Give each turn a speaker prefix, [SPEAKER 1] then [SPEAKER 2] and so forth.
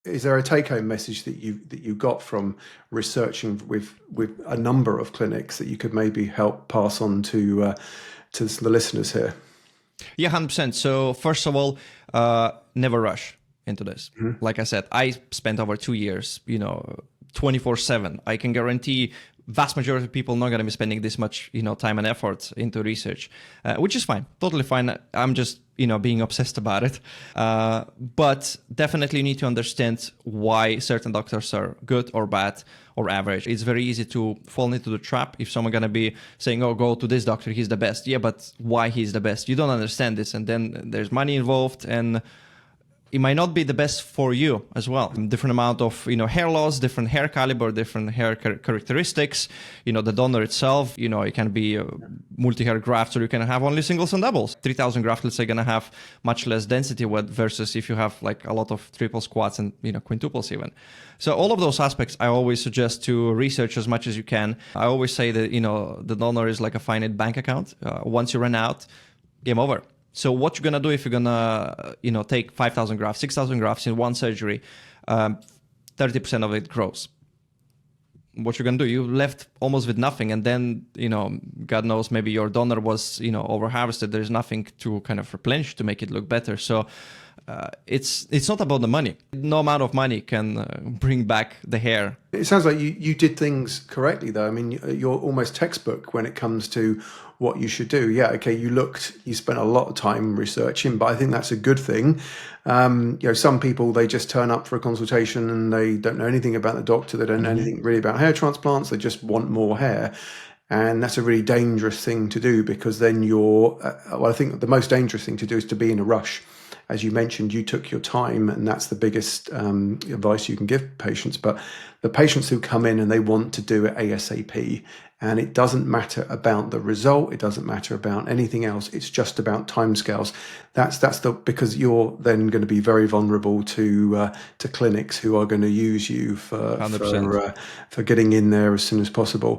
[SPEAKER 1] Is there a take-home message that you got from researching with a number of clinics that you could maybe help pass on to the listeners here?
[SPEAKER 2] Yeah, 100%. So first of all, never rush into this. Like I said, I spent over 2 years, 24/7. I can guarantee vast majority of people not going to be spending this much, time and effort into research, which is fine, totally fine. I'm just, being obsessed about it. But definitely you need to understand why certain doctors are good or bad or average. It's very easy to fall into the trap if someone going to be saying, oh, go to this doctor, he's the best. Yeah, but why he's the best? You don't understand this. And then there's money involved, and it might not be the best for you as well. Different amount of hair loss, different hair caliber, different hair characteristics. The donor itself, it can be multi-hair grafts, or you can have only singles and doubles. 3,000 grafts, let's say, gonna have much less density versus if you have like a lot of triples, quads, and quintuples even. So all of those aspects, I always suggest to research as much as you can. I always say that the donor is like a finite bank account. Once you run out, game over. So what you're gonna do if you're gonna, take 5,000 grafts, 6,000 grafts in one surgery, 30% of it grows. What you're gonna do? You left almost with nothing, and then God knows, maybe your donor was over harvested. There's nothing to kind of replenish to make it look better. So it's not about the money. No amount of money can bring back the hair.
[SPEAKER 1] It sounds like you did things correctly, though. I mean, you're almost textbook when it comes to what you should do. Yeah, okay, you spent a lot of time researching, but I think that's a good thing. Some people, they just turn up for a consultation and they don't know anything about the doctor. They don't know anything really about hair transplants. They just want more hair. And that's a really dangerous thing to do, because then I think the most dangerous thing to do is to be in a rush. As you mentioned, you took your time, and that's the biggest advice you can give patients. But the patients who come in and they want to do it ASAP, and it doesn't matter about the result, it doesn't matter about anything else, it's just about timescales. Because you're then going to be very vulnerable to clinics who are going to use you for getting in there as soon as possible.